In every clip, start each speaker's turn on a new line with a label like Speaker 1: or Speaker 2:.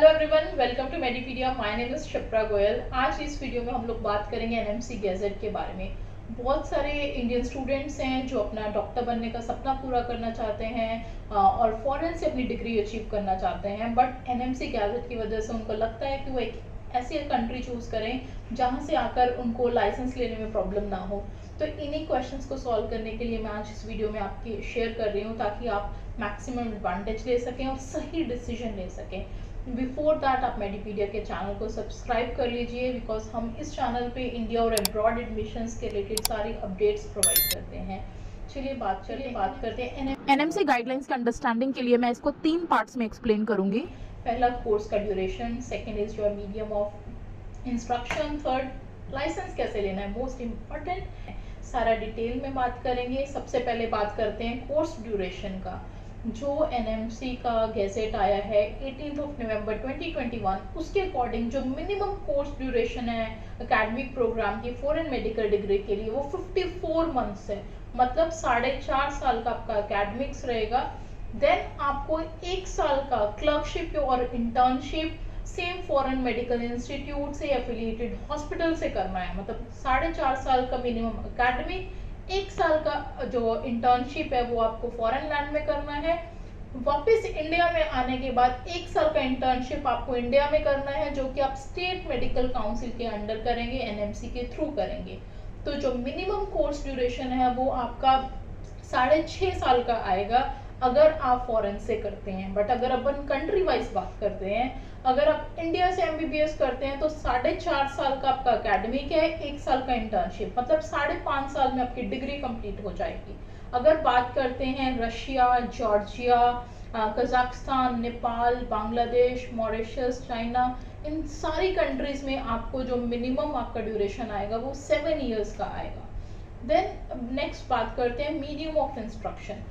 Speaker 1: Hello everyone, welcome to Medipedia. My name is Shipra Goyal. आज इस video में हम लोग बात करेंगे एनएमसी गैजेट के बारे में। बहुत सारे इंडियन स्टूडेंट्स हैं जो अपना डॉक्टर बनने का सपना पूरा करना चाहते हैं और फॉरेन से अपनी डिग्री अचीव करना चाहते हैं, बट एनएमसी गैजेट की वजह से उनको लगता है कि वो एक ऐसी कंट्री चूज करें जहां से आकर उनको लाइसेंस लेने में प्रॉब्लम ना हो। तो इन्हीं क्वेश्चंस को सॉल्व करने के लिए मैं आज इस वीडियो में आपकी शेयर कर रही हूँ, ताकि आप मैक्सिमम एडवांटेज ले सकें और सही डिसीजन ले सकें। बिफोर दैट आप मेडिपीडिया के चैनल को सब्सक्राइब कर लीजिए, बिकॉज हम इस चैनल पे इंडिया और अब्रॉड एडमिशन्स के रिलेटेड सारी अपडेट्स प्रोवाइड करते हैं। चलिए बात करते हैं
Speaker 2: एनएमसी गाइडलाइंस के अंडरस्टैंडिंग के लिए मैं इसको 3 पार्ट्स में एक्सप्लेन करूंगी।
Speaker 1: पहला कोर्स का duration, second is your medium of instruction, third licence कैसे लेना है, मोस्ट इम्पॉर्टेंट। सारा डिटेल में बात करेंगे। सबसे पहले बात करते हैं कोर्स ड्यूरेशन का। जो एनएमसी का गैजेट आया है 18 नवंबर 2021, उसके अकॉर्डिंग जो मिनिमम कोर्स ड्यूरेशन है एकेडमिक प्रोग्राम की फॉरेन मेडिकल डिग्री के लिए वो 54 मंथ्स है, मतलब 4.5 साल का आपका एकेडमिक्स रहेगा। देन आपको 1 साल का क्लर्कशिप और internship same foreign medical institute से एफिलिएटेड हॉस्पिटल से करना है, मतलब 4.5 साल का मिनिमम एकेडमिक, 1 साल का जो इंटर्नशिप है वो आपको फॉरेन लैंड में करना है। वापस इंडिया में आने के बाद 1 साल का इंटर्नशिप आपको इंडिया में करना है, जो कि आप स्टेट मेडिकल काउंसिल के अंडर करेंगे, एनएमसी के थ्रू करेंगे। तो जो मिनिमम कोर्स ड्यूरेशन है वो आपका 6.5 साल का आएगा अगर आप फॉरेन से करते हैं। बट अगर अपन कंट्री वाइज बात करते हैं, अगर आप इंडिया से एमबीबीएस करते हैं तो 4.5 साल का आपका एकेडमिक है, 1 साल का इंटर्नशिप, मतलब 5.5 साल में आपकी डिग्री कंप्लीट हो जाएगी। अगर बात करते हैं Russia, Georgia, Kazakhstan, Nepal, Bangladesh, Mauritius, China, इन सारी कंट्रीज में आपको जो मिनिमम आपका ड्यूरेशन आएगा वो 7 ईयर्स का आएगा। देन नेक्स्ट बात करते हैं मीडियम ऑफ इंस्ट्रक्शन।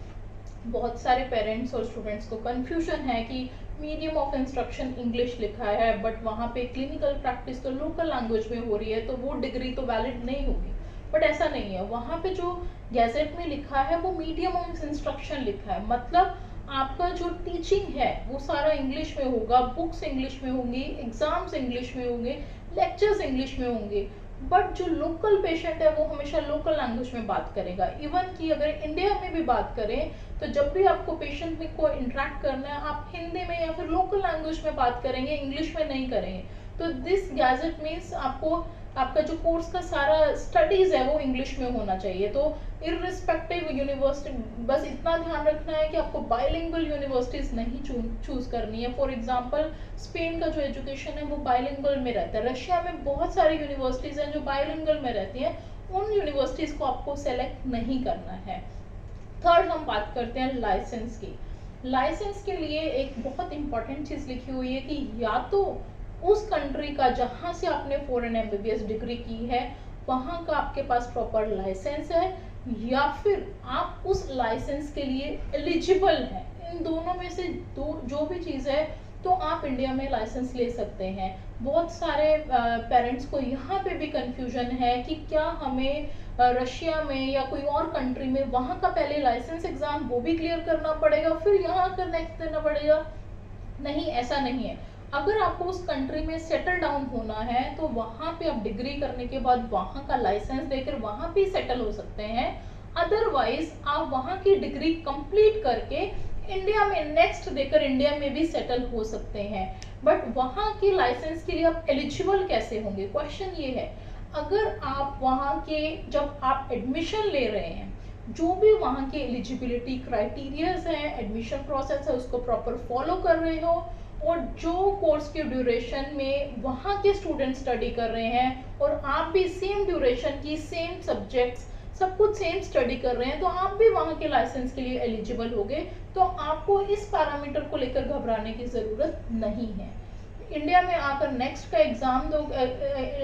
Speaker 1: बहुत सारे पेरेंट्स और स्टूडेंट्स को कंफ्यूजन है कि मीडियम ऑफ इंस्ट्रक्शन इंग्लिश लिखा है, बट वहाँ पे क्लिनिकल प्रैक्टिस तो लोकल लैंग्वेज में हो रही है, तो वो डिग्री तो वैलिड नहीं होगी। बट ऐसा नहीं है, वहाँ पे जो गैजेट में लिखा है वो मीडियम ऑफ इंस्ट्रक्शन लिखा है, मतलब आपका जो टीचिंग है वो सारा इंग्लिश में होगा, बुक्स इंग्लिश में होंगी, एग्जाम्स इंग्लिश में होंगे, लेक्चर्स इंग्लिश में होंगे। बट जो लोकल पेशेंट है वो हमेशा लोकल लैंग्वेज में बात करेगा। इवन कि अगर इंडिया में भी बात करें तो जब भी आपको पेशेंट में को इंटरेक्ट करना है, आप हिंदी में या फिर लोकल लैंग्वेज में बात करेंगे, इंग्लिश में नहीं करेंगे। तो दिस गैजेट मीन्स आपको आपका जो कोर्स का सारा स्टडीज है वो इंग्लिश में होना चाहिए। तो इररिस्पेक्टिव यूनिवर्सिटी, बस इतना ध्यान रखना है कि आपको बाइलिंगुअल यूनिवर्सिटीज नहीं चूज करनी है। फॉर एग्जांपल स्पेन का जो एजुकेशन है वो बाइलिंगुअल में रहता है, रशिया में बहुत सारी यूनिवर्सिटीज हैं जो बाइलिंगुअल में रहती हैं, उन यूनिवर्सिटीज को आपको सेलेक्ट नहीं करना है। थर्ड हम बात करते हैं लाइसेंस की। लाइसेंस के लिए एक बहुत इंपॉर्टेंट चीज लिखी हुई है कि या तो उस कंट्री का जहां से आपने फॉरेन एमबीबीएस डिग्री की है वहां का आपके पास प्रॉपर लाइसेंस है, या फिर आप उस लाइसेंस के लिए एलिजिबल हैं। इन दोनों में से जो भी चीज है तो आप इंडिया में लाइसेंस ले सकते हैं। बहुत सारे पेरेंट्स को यहाँ पे भी कंफ्यूजन है कि क्या हमें रशिया में या कोई और कंट्री में वहां का पहले लाइसेंस एग्जाम वो भी क्लियर करना पड़ेगा फिर यहाँ का नेक्स्ट देना पड़ेगा। नहीं, ऐसा नहीं है। अगर आपको उस कंट्री में सेटल डाउन होना है तो वहां पे आप डिग्री करने के बाद वहां का लाइसेंस देकर वहां पे सेटल हो सकते हैं। अदरवाइज आप वहां की डिग्री कंप्लीट करके इंडिया में नेक्स्ट देकर इंडिया में भी सेटल हो सकते हैं। बट वहां के लाइसेंस के लिए आप एलिजिबल कैसे होंगे, क्वेश्चन ये है। अगर आप वहां के जब आप एडमिशन ले रहे हैं, जो भी वहां के एलिजिबिलिटी क्राइटेरियाज हैं, एडमिशन प्रोसेस है, उसको प्रॉपर फॉलो कर रहे हो, और जो कोर्स के ड्यूरेशन में वहाँ के स्टूडेंट स्टडी कर रहे हैं और आप भी सेम ड्यूरेशन की सेम सब्जेक्ट्स सब कुछ सेम स्टडी कर रहे हैं, तो आप भी वहाँ के लाइसेंस के लिए एलिजिबल होगे। तो आपको इस पैरामीटर को लेकर घबराने की ज़रूरत नहीं है। इंडिया में आकर नेक्स्ट का एग्ज़ाम दो,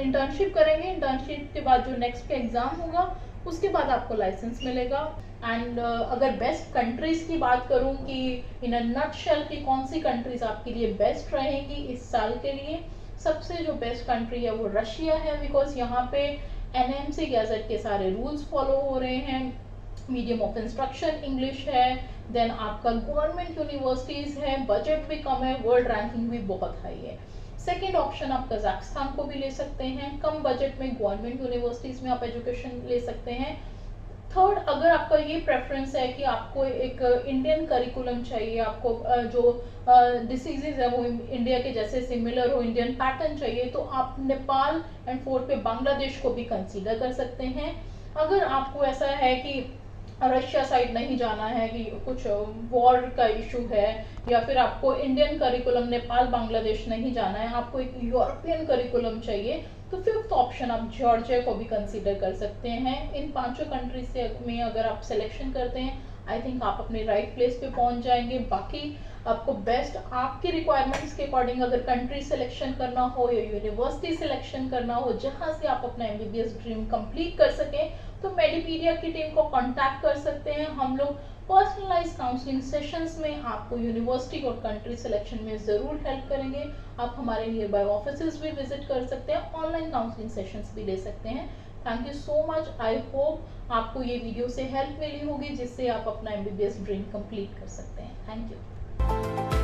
Speaker 1: इंटर्नशिप करेंगे, इंटर्नशिप के बाद जो नेक्स्ट का एग्ज़ाम होगा उसके बाद आपको लाइसेंस मिलेगा। एंड अगर बेस्ट कंट्रीज की बात करूं कि इन अ नटशेल की कौन सी कंट्रीज आपके लिए बेस्ट रहेंगी इस साल के लिए, सबसे जो बेस्ट कंट्री है वो रशिया है, बिकॉज यहाँ पे एनएमसी गैजेट के सारे रूल्स फॉलो हो रहे हैं। मीडियम ऑफ इंस्ट्रक्शन इंग्लिश है, देन आपका गवर्नमेंट यूनिवर्सिटीज है, बजट भी कम है, वर्ल्ड रैंकिंग भी बहुत हाई है। सेकेंड ऑप्शन आप कजाकिस्तान को भी ले सकते हैं, कम बजट में गवर्नमेंट यूनिवर्सिटीज में आप एजुकेशन ले सकते हैं। थर्ड, अगर आपका ये प्रेफरेंस है कि आपको एक इंडियन करिकुलम चाहिए, आपको जो डिसीजेज है वो इंडिया के जैसे सिमिलर हो, इंडियन पैटर्न चाहिए, तो आप नेपाल एंड फोर्थ पे बांग्लादेश को भी कंसीडर कर सकते हैं। अगर आपको ऐसा है कि रशिया साइड नहीं जाना है कि कुछ वॉर का इशू है, या फिर आपको इंडियन करिकुलम नेपाल बांग्लादेश नहीं जाना है, आपको एक यूरोपियन करिकुलम चाहिए, तो फिफ्थ ऑप्शन आप जॉर्जिया को भी कंसीडर कर सकते हैं। इन पांचों कंट्रीज से में अगर आप सिलेक्शन करते हैं, आई थिंक आप अपने राइट प्लेस पे पहुंच जाएंगे। बाकी आपको बेस्ट आपकी रिक्वायरमेंट्स के अकॉर्डिंग अगर कंट्री सिलेक्शन करना हो या यूनिवर्सिटी सिलेक्शन करना हो जहां से आप अपना MBBS ड्रीम कंप्लीट कर सकें, तो मेडिपीडिया की टीम को कांटेक्ट कर सकते हैं। हम लोग पर्सनलाइज काउंसलिंग सेशंस में आपको यूनिवर्सिटी और कंट्री सिलेक्शन में जरूर हेल्प करेंगे। आप हमारे नियर बाय ऑफिसेज भी विजिट कर सकते हैं, ऑनलाइन काउंसलिंग सेशंस भी ले सकते हैं। Thank you so much. I hope आपको ये वीडियो से हेल्प मिली होगी जिससे आप अपना MBBS ड्रीम कंप्लीट कर सकते हैं। Thank you.